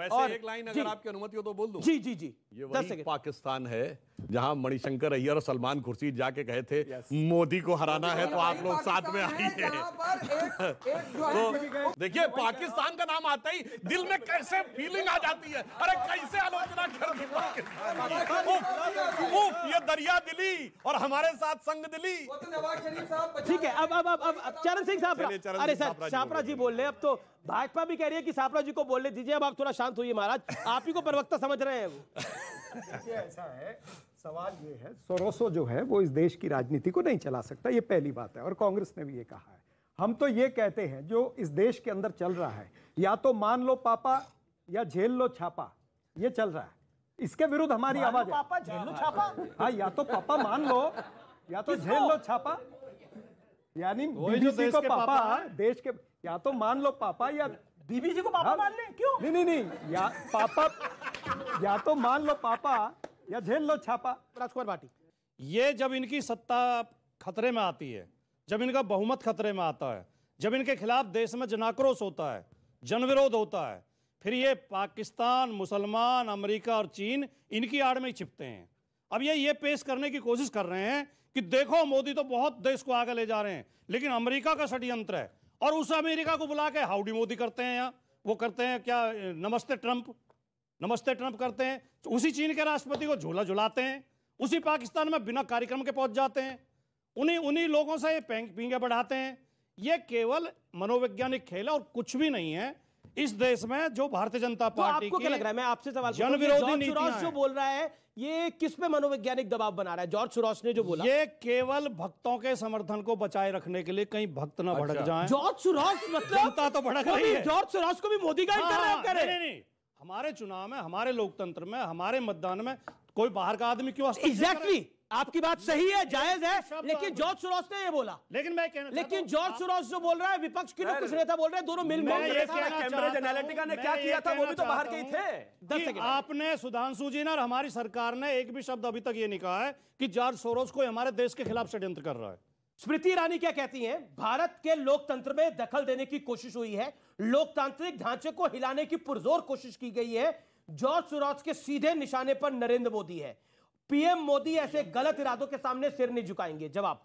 वैसे एक लाइन अगर आपकी अनुमति हो तो बोल दूं। जी जी जी, ये वही पाकिस्तान है जहां मणिशंकर अय्यर और सलमान खुर्शीद जाके कहे थे मोदी को हराना है तो आप लोग साथ में आइए। तो देखिए पाकिस्तान का नाम आता ही दिल में कैसे फीलिंग आ जाती है, अरे कैसे आलोचना कर दी पाकिस्तान। ये दरिया दिली और हमारे साथ संग दिली। ठीक है, अब चरण सिंह साहब, अरे सर छापरा जी बोल रहे हैं, अब तो भाजपा भी कह रही है कि छापरा जी को बोलने दीजिए, अब आप थोड़ा शांत होइए महाराज, आप ही को प्रवक्ता समझ रहे हैं वो। ऐसा है, सवाल ये है, सोरोसो जो है वो इस देश की राजनीति को नहीं चला सकता, ये पहली बात है, और कांग्रेस ने भी ये कहा है। हम तो ये कहते हैं जो इस देश के अंदर चल रहा है, या तो मान लो पापा या झेल लो छापा, ये चल रहा है, इसके विरुद्ध हमारी आवाज है। पापा झेल लो छापा, हाँ, या तो पापा मान लो या तो झेल लो छापा, यानी बीबीसी को पापा देश के, या तो मान लो पापा या बीबीसी को पापा मान ले, क्यों? नहीं, या पापा, या तो मान लो पापा या झेल लो छापा। राजकुमार भाटी, ये जब इनकी सत्ता खतरे में आती है, जब इनका बहुमत खतरे में आता है, जब इनके खिलाफ देश में जनाक्रोश होता है, जनविरोध होता है, फिर ये पाकिस्तान, मुसलमान, अमेरिका और चीन इनकी आड़ में ही छिपते हैं। अब ये पेश करने की कोशिश कर रहे हैं कि देखो मोदी तो बहुत देश को आगे ले जा रहे हैं, लेकिन अमेरिका का षड्यंत्र है, और उस अमेरिका को बुला के हाउडी मोदी करते हैं। यहाँ वो करते हैं क्या, नमस्ते ट्रंप करते हैं। उसी चीन के राष्ट्रपति को झूला झुलाते हैं, उसी पाकिस्तान में बिना कार्यक्रम के पहुंच जाते हैं, उन्हीं लोगों से ये पींगे बढ़ाते हैं। ये केवल मनोवैज्ञानिक खेल है और कुछ भी नहीं है इस देश में। जो भारतीय जनता पार्टी आपको क्या लग रहा है, मैं आपसे सवाल जन विरोधी नीतियां जो बोल रहा है, ये किस पे मनोवैज्ञानिक दबाव बना रहा है? जॉर्ज सोरोस ने जो बोला, ये केवल भक्तों के समर्थन को बचाए रखने के लिए, कहीं भक्त ना भड़क जाएं। जॉर्ज सोरोस मतलब जनता तो भड़क रही है। जॉर्ज सोरोस को भी मोदी गाइड कर रहे हैं। नहीं, हमारे चुनाव में, हमारे लोकतंत्र में, हमारे मतदान में कोई बाहर का आदमी क्यों? एग्जैक्टली, आपकी बात सही है, जायज है, लेकिन जॉर्ज सोरोस ने ये बोला। लेकिन जॉर्ज सोरोस जो बोल रहा है, विपक्ष के कुछ नेता बोल रहे हैं, दोनों मिल कैम्ब्रिज एनालिटिका ने क्या किया था, वो भी तो बाहर के ही थे। 10 सेकंड आपने, सुधांशु जी ने और हमारी सरकार ने एक भी शब्द अभी तक ये नहीं कहा है कि जॉर्ज सोरोस कोई हमारे देश के खिलाफ षड्यंत्र कर रहा है। स्मृति ईरानी क्या कहती हैं? भारत के लोकतंत्र में दखल देने की कोशिश हुई है, लोकतांत्रिक ढांचे को हिलाने की पुरजोर कोशिश की गई है। जॉर्ज सोरोस के सीधे निशाने पर नरेंद्र मोदी है। पीएम मोदी ऐसे गलत इरादों के सामने सिर नहीं झुकाएंगे। जवाब,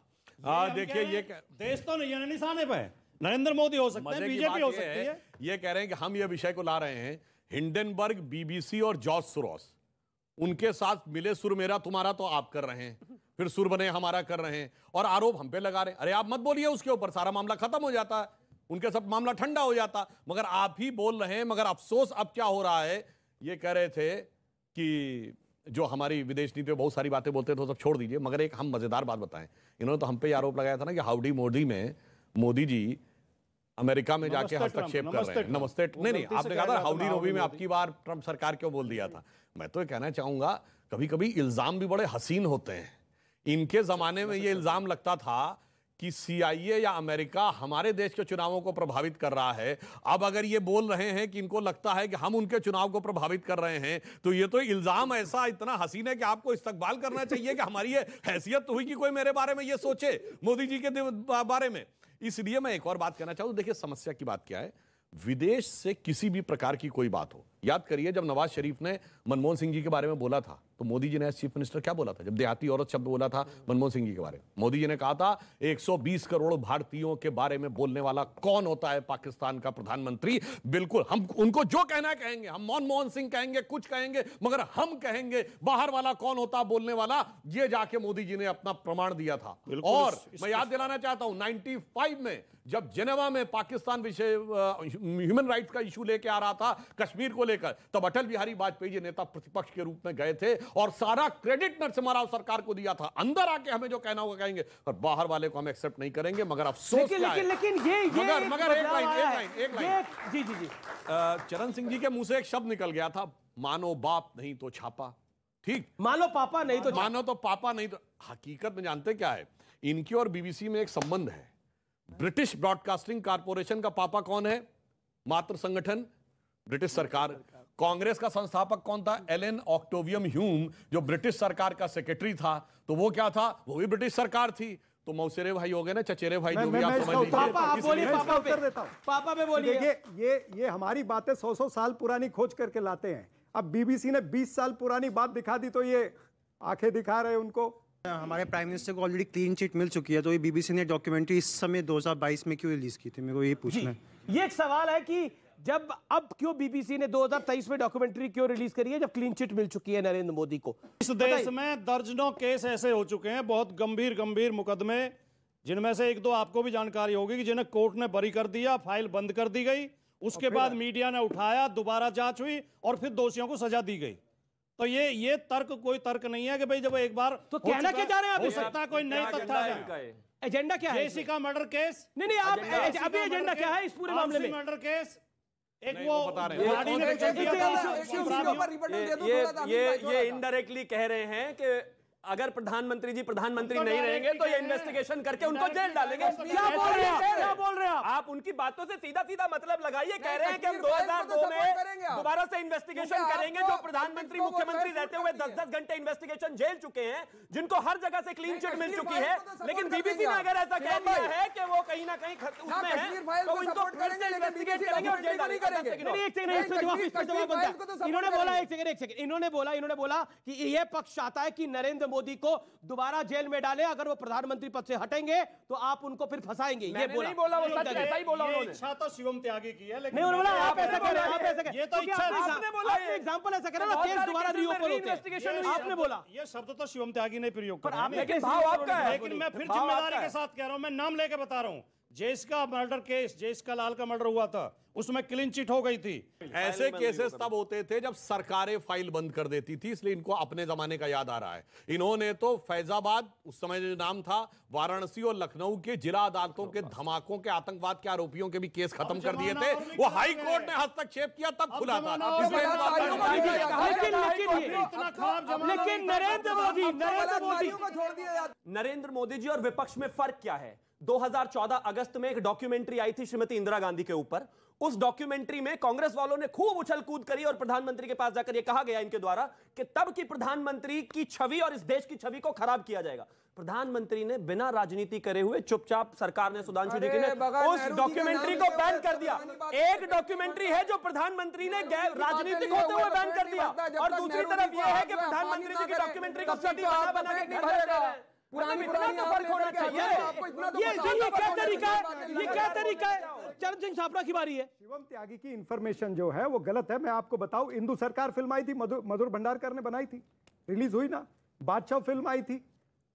देखिए, ये देश तो निशाने पे नरेंद्र मोदी हो सकते हैं, बीजेपी हो सकती है। ये कह रहे हैं कि हम ये विषय को ला रहे हैं, हिंडनबर्ग, बीबीसी और जॉर्ज सोरोस, उनके साथ मिले सुर मेरा तुम्हारा तो आप कर रहे हैं, फिर सुर बने हमारा कर रहे हैं, और आरोप हम पे लगा रहे हैं। अरे आप मत बोलिए उसके ऊपर, सारा मामला खत्म हो जाता है, उनके सब मामला ठंडा हो जाता, मगर आप ही बोल रहे हैं। मगर अफसोस अब क्या हो रहा है, ये कह रहे थे कि जो हमारी विदेश नीति में बहुत सारी बातें बोलते थे, तो सब छोड़ दीजिए, मगर एक हम मजेदार बात बताएं। इन्होंने तो हम पे आरोप लगाया था ना कि हाउडी मोदी में मोदी जी अमेरिका में जाके हस्तक्षेप कर रहे हैं। नमस्ते नहीं, आपने कहा था हाउडी मोदी में आपकी बार ट्रंप सरकार क्यों बोल दिया था। मैं तो ये कहना चाहूंगा, कभी कभी इल्जाम भी बड़े हसीन होते हैं। इनके जमाने में ये इल्जाम लगता था कि सीआईए या अमेरिका हमारे देश के चुनावों को प्रभावित कर रहा है। अब अगर ये बोल रहे हैं कि इनको लगता है कि हम उनके चुनाव को प्रभावित कर रहे हैं, तो ये तो इल्जाम ऐसा इतना हसीन है कि आपको इस्तकबाल करना चाहिए कि हमारी ये हैसियत हुई कि कोई मेरे बारे में ये सोचे, मोदी जी के बारे में। इसलिए मैं एक और बात कहना चाहूं, देखिए समस्या की बात क्या है, विदेश से किसी भी प्रकार की कोई बात हो, याद करिए जब नवाज शरीफ ने मनमोहन सिंह जी के बारे में बोला था, तो मोदी जी ने एज चीफ मिनिस्टर क्या बोला था? जब देहाती औरत शब्द बोला था मनमोहन सिंह जी के बारे में, मोदी जी ने कहा था 120 करोड़ भारतीयों के बारे में बोलने वाला कौन होता है पाकिस्तान का प्रधानमंत्री? बिल्कुल, हम उनको जो कहना है कहेंगे, हम मनमोहन सिंह कहेंगे, कुछ कहेंगे, मगर हम कहेंगे बाहर वाला कौन होता बोलने वाला, ये जाके मोदी जी ने अपना प्रमाण दिया था। और मैं याद दिलाना चाहता हूं 95 में जब जेनेवा में पाकिस्तान विषय ह्यूमन राइट्स का इशू लेके आ रहा था, कश्मीर को लेकर, तब अटल बिहारी वाजपेयी जी नेता प्रतिपक्ष के रूप में गए थे और सारा क्रेडिट नरसिम्हा राव सरकार को दिया था। अंदर आके हमें जो कहना होगा कहेंगे, पर बाहर वाले को हम एक्सेप्ट नहीं करेंगे। मगर अफसोस क्या है, लेकिन ये मगर एक लाइन जी जी जी, चरण सिंह जी के मुंह से एक शब्द निकल गया था, मानो बाप नहीं तो छापा। ठीक, मानो पापा नहीं तो मानो तो पापा नहीं तो, हकीकत में जानते क्या है, इनकी और बीबीसी में एक संबंध है। ब्रिटिश ब्रॉडकास्टिंग कॉर्पोरेशन का पापा कौन है? मातृ संगठन ब्रिटिश सरकार। कांग्रेस का संस्थापक कौन था? एलन ऑक्टेवियम ह्यूम, जो ब्रिटिश सरकार का सेक्रेटरी था। तो वो क्या था? वो भी ब्रिटिश सरकार थी। तो मौसेरे भाई हो गए ना, चचेरे भाई, जो भी मैं आप इसका समझ उत्तर लीजिए। पापा आप बोलिए, इसका पापा उत्तर पे देता हूं। पापा पे बोलिए। देखिए ये हमारी बातें 100 साल पुरानी खोज करके लाते हैं। अब बीबीसी ने 20 साल पुरानी बात दिखा दी तो ये आंखें दिखा रहे हैं उनको। हमारे प्राइम मिनिस्टर को ऑलरेडी क्लीन चिट मिल चुकी है, तो ये बीबीसी ने डॉक्यूमेंट्री इस समय 2022 में क्यों रिलीज की थी, मेरे को ये पूछना है। ये एक सवाल है कि जब अब क्यों बीबीसी ने 2023 में डॉक्यूमेंट्री क्यों रिलीज करी है, जब क्लीन चिट मिल चुकी है नरेंद्र मोदी को। इस देश में दर्जनों केस ऐसे हो चुके हैं, बहुत गंभीर मुकदमे, जिनमें से एक दो आपको भी जानकारी होगी कि जिन्हें कोर्ट ने बरी कर दिया, फाइल बंद कर दी गई, उसके बाद मीडिया ने उठाया, दोबारा जांच हुई और फिर दोषियों को सजा दी गई। तो ये तर्क कोई तर्क नहीं है कि भाई जब एक बार तो कहना क्या चाह रहे हैं आप? हो सकता है कोई नई तथ्य आ जाए। एजेंडा क्या है? जेसिका मर्डर केस, नहीं आप अभी एजेंडा क्या है इस पूरे मामले में? मर्डर केस, एक नहीं, वो वो बता रहे हैं। गाड़ी ने कुचल दिया था, ये इनडायरेक्टली कह रहे हैं कि अगर प्रधानमंत्री जी प्रधानमंत्री नहीं रहेंगे तो ये इन्वेस्टिगेशन करके उनको जेल डालेंगे। क्या बोल रहे हैं? क्या बोल रहे हैं आप? आप उनकी बातों से सीधा सीधा मतलब लगाइए। कह रहे हैं कि हम 2002 में दोबारा से इन्वेस्टिगेशन करेंगे। जो प्रधानमंत्री मुख्यमंत्री रहते हुए 10-10 घंटे इन्वेस्टिगेशन जेल चुके हैं, जिनको हर जगह से क्लीन चिट मिल चुकी है, लेकिन बीबीसी ने अगर ऐसा कह दिया है कि वो कहीं ना कहीं उसमें है तो इनको फिर से इन्वेस्टिगेट करेंगे और जेल डालेंगे। इन्होंने बोला, एक सेकंड, इन्होंने बोला कि यह पक्ष चाहता है कि नरेंद्र मोदी को दोबारा जेल में डालें, अगर वो प्रधानमंत्री पद से हटेंगे तो आप उनको फिर फंसाएंगे। ये बोला, नहीं बोला, वो सच ऐसा ही बोला उन्होंने। इच्छा तो शिवम त्यागी की है, लेकिन नहीं उन्होंने बोला आप ऐसा कह रहे हैं, आप ऐसा ये तो इच्छा आपने बोला, एग्जांपल ऐसा कह रहे हैं ना, केस दोबारा रीओपन होते हैं, आपने बोला। ये शब्द तो शिवम त्यागी ने प्रयोग किया, लेकिन भाव आपका है। लेकिन मैं फिर जिम्मेदारी के साथ कह रहा हूं, मैं नाम लेके बता रहा हूं। जेसिका मर्डर केस, जेसिका लाल का मर्डर हुआ था, उसमें क्लीन चिट हो गई थी। ऐसे केसेस तब होते थे जब सरकारें फाइल बंद कर देती थी, इसलिए इनको अपने जमाने का याद आ रहा है। इन्होंने तो फैजाबाद, उस समय जो नाम था, वाराणसी और लखनऊ के जिला अदालतों के धमाकों के आतंकवाद के आरोपियों के भी केस खत्म कर दिए थे। वो हाई कोर्ट ने हस्तक्षेप किया, तब खुला था। लेकिन नरेंद्र मोदी जी और विपक्ष में फर्क क्या है? 2014 अगस्त में एक डॉक्यूमेंट्री आई थी श्रीमती इंदिरा गांधी के ऊपर। उस डॉक्यूमेंट्री में कांग्रेस वालों ने खूब उछल कूद करी और प्रधानमंत्री के पास जाकर यह कहा गया इनके द्वारा कि तब की प्रधानमंत्री की छवि और इस देश की छवि को खराब किया जाएगा। प्रधानमंत्री ने बिना राजनीति करे हुए चुपचाप, सरकार ने, सुधांशु जी ने उस डॉक्यूमेंट्री को बैन कर दिया। एक डॉक्यूमेंट्री है जो प्रधानमंत्री ने राजनीतिक होते हुए बैन कर दिया, और दूसरी तरफ यह है कि प्रधानमंत्री जी की डॉक्यूमेंट्री को सीडी बना के घर कर रहे हैं। पुरानी फर्क होना चाहिए। ये क्या तरीका है? ये क्या तरीका है? चरण सिंह सापड़ा की बारी है। शिवम त्यागी की इंफॉर्मेशन जो है वो गलत है। मैं आपको बताऊं, इंदु सरकार फिल्म आई थी, मधुर भंडारकर ने बनाई थी, रिलीज हुई ना। बादशाह फिल्म आई थी,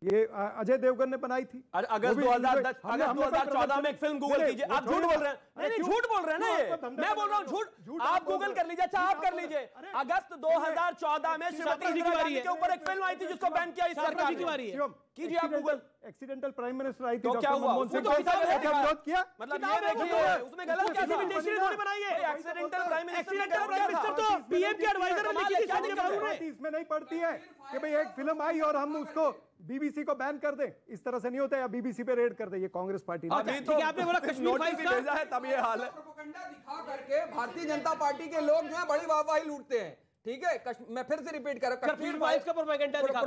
ये अजय देवगन ने बनाई थी। अगस्त 2014 में एक फिल्म गूगल कीजिए। आप झूठ बोल रहे हैं। नहीं, झूठ बोल रहे हैं ना ये। मैं बोल रहा हूँ झूठ। आप गूगल कर लीजिए। अच्छा, आप कर लीजिए। अगस्त 2014 में श्रीमती इंदिरा गांधी के ऊपर एक फिल्म आई थी जिसको बैन किया इस सरकार ने। कीजिए आप Google. Accidental prime minister I थी, तो क्या हुआ? मनमोहन सिंह तो विरोध किया। मतलब ये देखिए, उसमें गलत क्या था? एक्सीडेंटल प्राइम मिनिस्टर तो पीएम के एडवाइजर ने लिखी थी। इसमें नहीं पड़ती है कि भाई एक फिल्म आई और हम उसको बीबीसी को बैन कर दें। इस तरह से नहीं होता है, या बीबीसी पे रेड कर दे। ये कांग्रेस पार्टी ने अभी तो आपने बोला कश्मीर फाइल्स का भेजा है, तब ये हाल है। प्रोपेगेंडा दिखा करके भारतीय जनता पार्टी के लोग जो है बड़ी वाहवाही लूटते हैं। ठीक है, मैं फिर से रिपीट कर रहा हूं, कश्मीर फाइल्स का प्रोपेगेंडा दिखा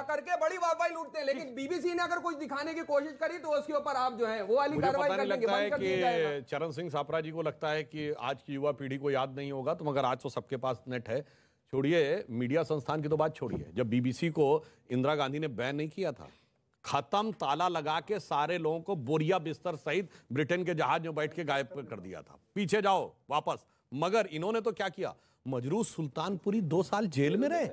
करके बड़ी वाहवाही लूटते हैं। लेकिन बीबीसी ने अगर कुछ दिखाने की कोशिश करी तो उसके ऊपर आप जो है वो वाली कार्रवाई कर लेंगे, बंद कर दिया जाएगा। चरण सिंह सापड़ा जी को लगता है कि आज की युवा पीढ़ी को याद नहीं होगा, तो मगर आज तो सबके पास नेट है। छोड़िए मीडिया संस्थान की तो बात छोड़िए, जब बीबीसी को इंदिरा गांधी ने बैन नहीं किया था, खत्म, ताला लगा के सारे लोगों को बोरिया बिस्तर सहित ब्रिटेन के जहाज में बैठ के गायब कर दिया था। पीछे जाओ वापस। मगर इन्होंने तो क्या किया? मजरूह सुल्तानपुरी 2 साल जेल में रहे।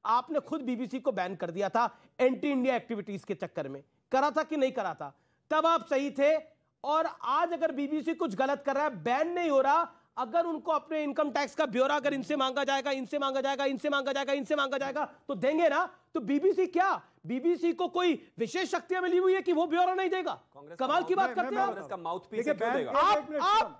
आपने खुद बीबीसी को बैन कर दिया था एंटी इंडिया एक्टिविटीज के चक्कर में। करा था कि नहीं करा था? तब आप सही थे। और आज अगर बीबीसी कुछ गलत कर रहा है, बैन नहीं हो रहा, अगर उनको अपने इनकम टैक्स का ब्यौरा अगर इनसे मांगा जाएगा, इनसे मांगा जाएगा, इनसे मांगा जाएगा, इनसे मांगा जाएगा, तो देंगे ना। तो बीबीसी क्या, बीबीसी को कोई विशेष शक्तियां मिली हुई है कि वो ब्यौरा नहीं देगा? कमाल की बात करते हैं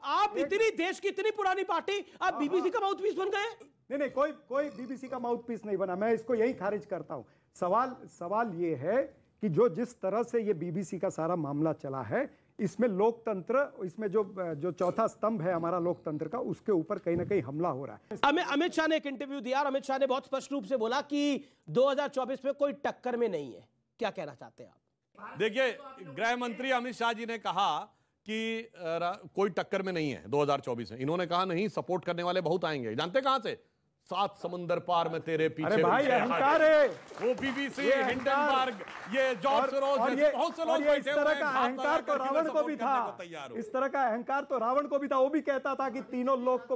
आप। इतनी देश की इतनी पुरानी पार्टी, आप बीबीसी का माउथपीस बन गए। नहीं, कोई बीबीसी का माउथपीस नहीं बना। मैं इसको यही खारिज करता हूं। सवाल ये है कि जिस तरह से ये बीबीसी का सारा मामला चला है, इसमें लोकतंत्र, इसमें जो चौथा स्तंभ है हमारा लोकतंत्र का, उसके ऊपर कहीं ना कहीं हमला हो रहा है। अमित शाह ने एक इंटरव्यू दिया और अमित शाह ने बहुत स्पष्ट रूप से बोला कि 2024 में कोई टक्कर में नहीं है। क्या कहना चाहते हैं आप? देखिए, गृह मंत्री अमित शाह जी ने कहा कि कोई टक्कर में नहीं है 2024 में। इन्होंने कहा नहीं, सपोर्ट करने वाले बहुत आएंगे। जानते कहां से? 7 समंदर पार में तेरे पीछे। अरे भाई अहंकार है वो बीबीसी, हिंडनबर्ग, ये जॉर्ज सोरोस, बहुत से लोग इस तरह का अहंकार तो रावण को भी था। इस तरह का अहंकार तो रावण को भी था। वो भी कहता था कि तीनों लोक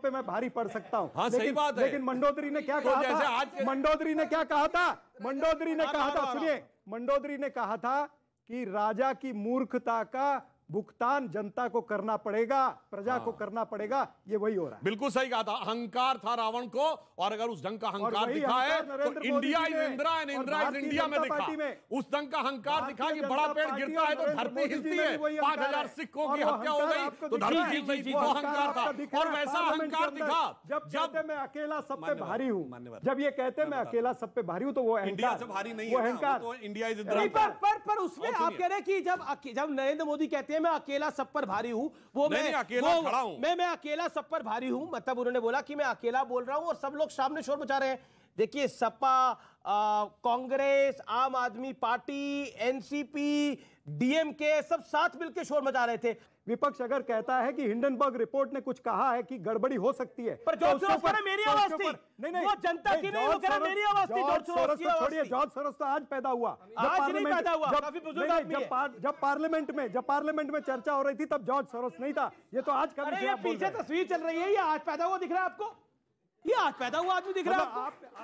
पे मैं भारी पड़ सकता हूँ। हाँ, सही बात है। लेकिन मंडोदरी ने क्या कहा था? मंडोदरी ने क्या कहा था? मंडोदरी ने कहा था, सुनिए, मंडोदरी ने कहा था कि राजा की मूर्खता का भुगतान जनता को करना पड़ेगा, प्रजा को करना पड़ेगा। ये वही हो रहा है। बिल्कुल सही कहा था। अहंकार था रावण को, और अगर उस ढंग का अहंकार दिखा है तो India is Indira and Indira is India में दिखा। उस ढंग का अहंकार दिखा कि बड़ा पेड़ गिरता है तो धरती हिलती है। 5000 सिखों की हत्या हो गई तो धरती हिल गई। वो अहंकार था, और वैसा अहंकार दिखा जब मैं अकेला सब पे भारी हूँ। जब ये कहते मैं अकेला सब पे भारी हूँ तो वो इंडिया से भारी नहीं है, अहंकार। तो इंडिया इज इंदिरा। पर उसमें आप कह रहे हैं कि जब नरेंद्र मोदी कहते हैं मैं अकेला सब पर भारी हूं, वो मैं अकेला खड़ा हूं, मैं अकेला सब पर भारी हूं, मतलब उन्होंने बोला कि मैं अकेला बोल रहा हूं और सब लोग सामने शोर मचा रहे हैं। देखिए, सपा, कांग्रेस, आम आदमी पार्टी, एनसीपी, डीएमके सब साथ मिलकर शोर मचा रहे थे। विपक्ष अगर कहता है कि हिंडनबर्ग रिपोर्ट ने कुछ कहा है कि गड़बड़ी हो सकती है, पर जॉर्ज सोरोस कह रहे मेरी आवाज थी। नहीं, वो जनता की नहीं, वो कह रहे मेरी आवाज थी। जॉर्ज सोरोस की छोड़िए, जॉर्ज सोरोस तो आज पैदा हुआ। आज नहीं पैदा हुआ, काफी बुजुर्ग आदमी है। जब पार्लियामेंट में चर्चा हो रही थी तब जॉर्ज सोरोस नहीं था। ये तो आज का विषय। पीछे तस्वीर चल रही है, ये आज पैदा हुआ दिख रहा है आपको? ये आज पैदा हुआ आदमी दिख रहा है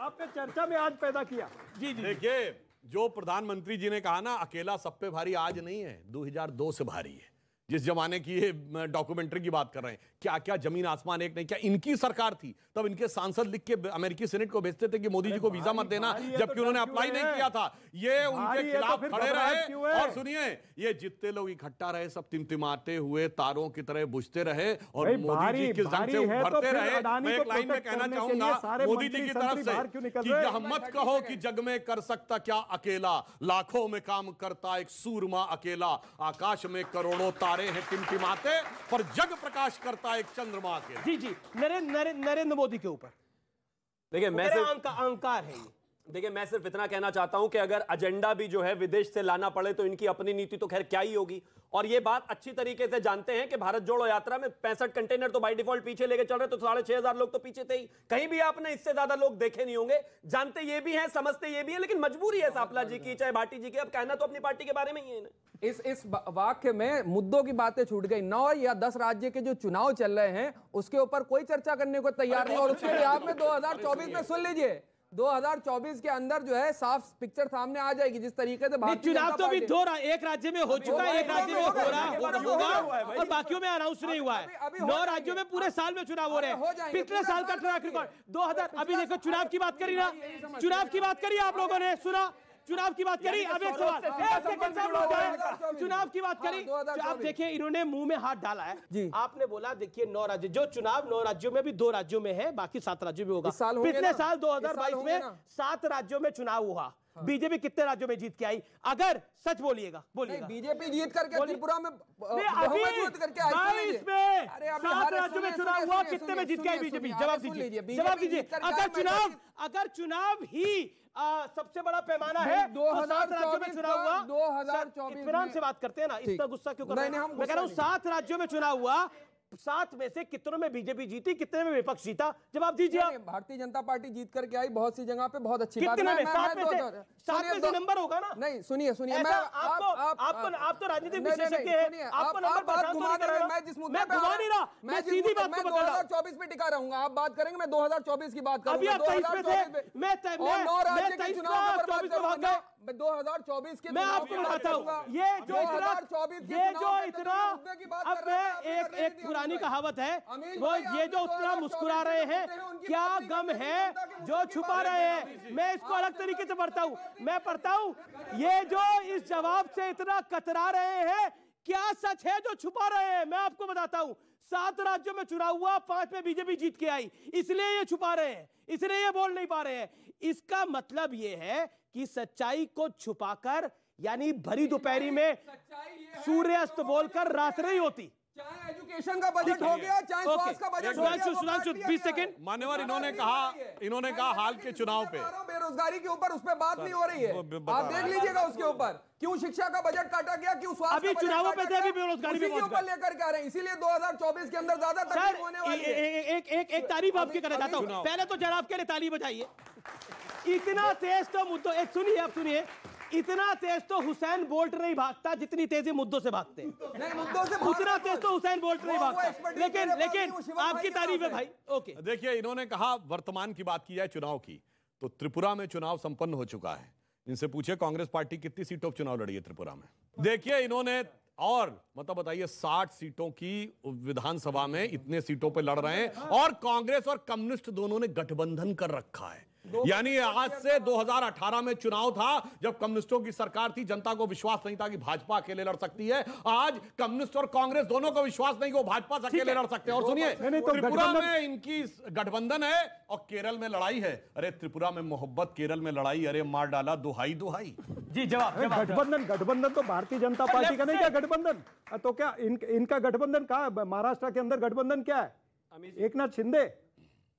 आपने चर्चा में आज पैदा किया। जी। देखिए, जो प्रधानमंत्री जी ने कहा ना अकेला सब पे भारी, आज नहीं है, 2002 से भारी है। जिस जमाने की ये डॉक्यूमेंट्री की बात कर रहे हैं, क्या क्या जमीन आसमान एक नहीं। क्या इनकी सरकार थी तब इनके सांसद लिख के अमेरिकी सेनेट को भेजते थे कि मोदी जी को वीजा मत देना, जबकि उन्होंने अप्लाई नहीं किया था। ये उनके खिलाफ खड़े रहे। और सुनिए, ये जितने लोग इकट्ठा रहे सब टिमटिमाते हुए तारों की तरह बुझते रहे और मोदी जी किस ढंग से उभरते रहे। मैं एक लाइन में कहना चाहूंगा मोदी जी की तरफ से कि यह मत कहो कि जग में कर सकता क्या अकेला, लाखों में काम करता एक सूरमा अकेला, आकाश में करोड़ों तारे हैं टिमटिमाते पर जग प्रकाश करता एक चंद्रमा के। जी। नरेंद्र मोदी के ऊपर देखिए, मैं अहंकार है। देखिए, मैं सिर्फ इतना कहना चाहता हूं कि अगर एजेंडा भी जो है विदेश से लाना पड़े तो इनकी अपनी नीति तो खैर क्या ही होगी। और ये बात अच्छी तरीके से जानते हैं कि भारत जोड़ो यात्रा में 65 कंटेनर तो बाय डिफॉल्ट पीछे लेके चल रहे, तो 6500 लोग तो पीछे थे ही। कहीं भी आपने इससे ज्यादा लोग देखे नहीं होंगे। जानते ये भी हैं, समझते ये भी है, लेकिन मजबूरी है सापला जी की चाहे भाटी जी की। अब कहना तो अपनी पार्टी के बारे में ही है। इस वाक्य में मुद्दों की बातें छूट गई। 9 या 10 राज्य के जो चुनाव चल रहे हैं उसके ऊपर कोई चर्चा करने को तैयार नहीं। और उसके लिए आपने 2024 में सुन लीजिए, 2024 के अंदर जो है साफ पिक्चर सामने आ जाएगी। जिस तरीके से चुनाव तो भी एक राज्य में हो चुका है, एक राज्य में होगा और बाकियों में अनाउंस नहीं हुआ है। 9 राज्यों में पूरे साल में चुनाव हो रहे हैं। पिछले साल का ट्रैक रिकॉर्ड 2000। अभी देखो, चुनाव की बात करी ना, चुनाव की बात करी आप लोगों ने, सुना? चुनाव की बात करी। अब एक सवाल, चुनाव की बात करी। आप देखिए, इन्होंने मुंह में हाथ डाला है। आपने बोला देखिए 9 राज्य, जो चुनाव 9 राज्यों में भी 2 राज्यों में है, बाकी 7 राज्यों में होगा। पिछले साल 2022 में 7 राज्यों में चुनाव हुआ। बीजेपी कितने राज्यों में जीत के आई? अगर सच बोलिएगा। बीजेपी जीत करके त्रिपुरा में बहुमत करके आई। 7 राज्यों में चुनाव हुआ, कितने में जीत के आई बीजेपी? जवाब दीजिए। अगर चुनाव ही सबसे बड़ा पैमाना है तो 7 राज्यों में चुनाव हुआ। 2024 इत्मीनान से बात करते हैं ना, इतना गुस्सा क्यों कर रहे हैं? मैं कह रहा हूं 7 राज्यों में चुनाव हुआ, 7 में से कितनों में बीजेपी जीती, कितने में विपक्ष जीता? जवाब दीजिए आप। भारतीय जनता पार्टी जीत करके आई बहुत सी जगह पे, बहुत अच्छी बात है। 7 में से नंबर होगा ना? नहीं, सुनिए, आप तो राजनीतिक विशेषज्ञ हैं, आपको नंबर पहचान तो नहीं कर रहा। मैं जिस मुद्दे पे घुमा नहीं रहा, मैं सीधी बात को बता रहा हूं। 2024 पे टिका रहूंगा। आप बात करेंगे, मैं 2024 की बात करूंगा। अभी आप 23 पे थे, मैं 24 के चुनाव पर बात करूंगा। 2024 के मैं आपको बताता हूं, ये जो इतना अब मैं एक पुरानी कहावत है, वो ये जो उतना मुस्कुरा रहे हैं, क्या गम है जो छुपा रहे हैं। मैं इसको अलग तरीके से पढ़ता हूं। मैं पढ़ता हूं, ये जो इस जवाब से इतना कतरा रहे हैं, क्या सच है जो छुपा रहे हैं? मैं आपको बताता हूं, 7 राज्यों में चुनाव हुआ, 5 में बीजेपी जीत के आई, इसलिए ये छुपा रहे हैं, इसलिए ये बोल नहीं पा रहे हैं। इसका मतलब ये है कि सच्चाई को छुपाकर, यानी भरी दोपहरी में सूर्यास्त बोलकर रात नहीं होती। चाहे एजुकेशन का बजट हो गया, चाहे स्वास्थ्य का बजट हो गया। सुधांशु 20 सेकंड। मान्यवर, इन्होंने कहा हाल के चुनाव पे बेरोजगारी के ऊपर उस पर बात नहीं हो रही है। आप देख लीजिएगा उसके ऊपर क्यों शिक्षा का बजट काटा गया, क्यों स्वास्थ्य अभी चुनावों पे अभी बेरोजगारी के ऊपर लेकर के आ रहे हैं, इसीलिए 2024 के अंदर ज्यादा तकलीफ होने वाली है। एक तारीफ आपकी करना चाहता हूं, पहले तो जरा आपके लिए ताली बजाइए। इतना तेज तो मुद्दों, एक सुनिए, आप सुनिए, इतना तेज तो हुसैन बोल्ट नहीं भागता जितनी तेजी मुद्दों से भागते हैं। नहीं, मुद्दों से उतना तेज तो हुसैन बोल्ट नहीं भागता, लेकिन आपकी तारीफ है भाई। ओके, देखिए, इन्होंने कहा वर्तमान की बात की जाए चुनाव की, तो त्रिपुरा में चुनाव संपन्न हो चुका है। इनसे पूछे कांग्रेस पार्टी कितनी सीटों पर चुनाव लड़ी है त्रिपुरा में। देखिए, इन्होंने और मतलब बताइए 60 सीटों की विधानसभा में इतने सीटों पे लड़ रहे हैं, और कांग्रेस और कम्युनिस्ट दोनों ने गठबंधन कर रखा है। यानी आज से 2018 में चुनाव था जब कम्युनिस्टों की सरकार थी, जनता को विश्वास नहीं था कि भाजपा अकेले लड़ सकती है। आज कम्युनिस्ट और कांग्रेस दोनों को विश्वास नहीं कि वो भाजपा से अकेले लड़ सकते हैं। और सुनिए, त्रिपुरा में इनकी गठबंधन है और केरल में लड़ाई है। अरे त्रिपुरा में मोहब्बत, केरल में लड़ाई, अरे मार डाला, दुहाई दुहाई। जी जवाब। गठबंधन तो भारतीय जनता पार्टी का नहीं क्या गठबंधन? तो क्या इनका गठबंधन कहा? महाराष्ट्र के अंदर गठबंधन क्या है? एकनाथ शिंदे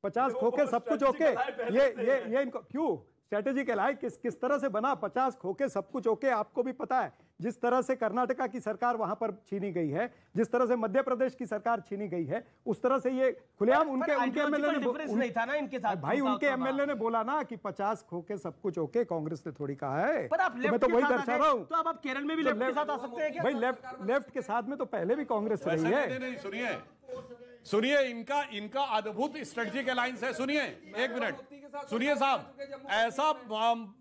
50 खोके सब कुछ ओके। ये इनको क्यों स्ट्रेटेजी कहलाए? किस तरह से बना? 50 खोके सब कुछ ओके। आपको भी पता है जिस तरह से कर्नाटका की सरकार वहां पर छीनी गई है, जिस तरह से मध्य प्रदेश की सरकार छीनी गई है, उस तरह से ये खुलेआम उनके एमएलए ने नहीं था ना इनके साथ भाई, उनके एमएलए ने बोला ना कि 50 खोके सब कुछ ओके। कांग्रेस ने थोड़ी कहा है। पर आप मैं तो वही दर्शा रहा हूं। तो अब आप केरल में भी लेफ्ट के साथ आ सकते हैं क्या? भाई लेफ्ट के साथ में तो पहले भी कांग्रेस रही है। सुनिए, इनका अद्भुत स्ट्रेटेजिक अलायंस है। सुनिए, एक मिनट सुनिए साहब, ऐसा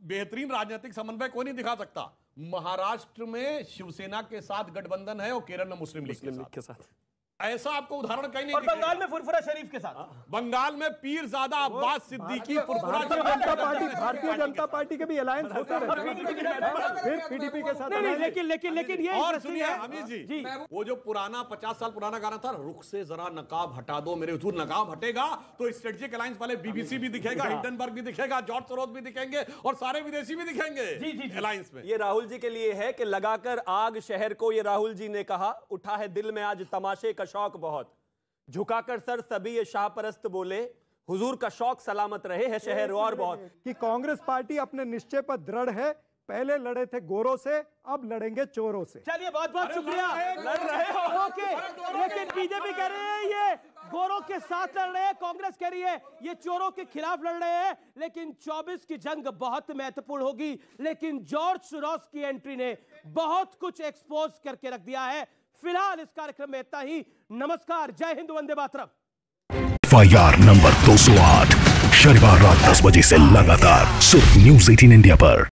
बेहतरीन राजनीतिक समन्वय कोई नहीं दिखा सकता। महाराष्ट्र में शिवसेना के साथ गठबंधन है और केरल में मुस्लिम लीग के साथ। ऐसा आपको उदाहरण कहीं नहीं। और बंगाल में फुरफुरा शरीफ के साथ, बंगाल में पीरजादा अब्बास सिद्दीकी फुरफुरा भारतीय जनता पार्टी के भी अलायंस होते रहते हैं, फिर पीडीपी के साथ। लेकिन ये और सुनिए अमित जी, वो जो पुराना 50 साल पुराना गाना था, रुख से जरा नकाब हटा दो मेरे हुजूर, नकाब हटेगा तो स्ट्रेटेजिक अलायंस वाले बीबीसी भी दिखेगा, हिंडनबर्ग भी दिखेगा, जॉर्ज सोरोस भी दिखेंगे और सारे विदेशी भी दिखेंगे अलायंस में। ये राहुल जी के लिए है कि लगाकर आग शहर को, ये राहुल जी ने कहा, उठा है दिल में आज तमाशे का शौक बहुत, झुकाकर सर सभी ये शाहपरस्त बोले, हुजूर का शौक सलामत रहे है शहर और बहुत। कि कांग्रेस पार्टी अपने निश्चय पर दृढ़ है। पहले लड़े थे गोरों से, अब लड़ेंगे चोरों से। चलिए, बहुत बहुत शुक्रिया। लड़ रहे हो ओके, लेकिन बीजेपी कह रहे हैं ये गोरों के साथ लड़ रहे हैं, कांग्रेस कह रही है ये चोरों के खिलाफ लड़ रहे हैं। लेकिन 24 की जंग बहुत महत्वपूर्ण होगी। लेकिन जॉर्ज सोरोस की एंट्री ने बहुत कुछ एक्सपोज करके रख दिया है। फिलहाल इस कार्यक्रम में इतना ही। नमस्कार, जय हिंद, वंदे मातरम। FIR नंबर 208 शनिवार रात 10 बजे से लगातार सिर्फ News 18 इंडिया पर।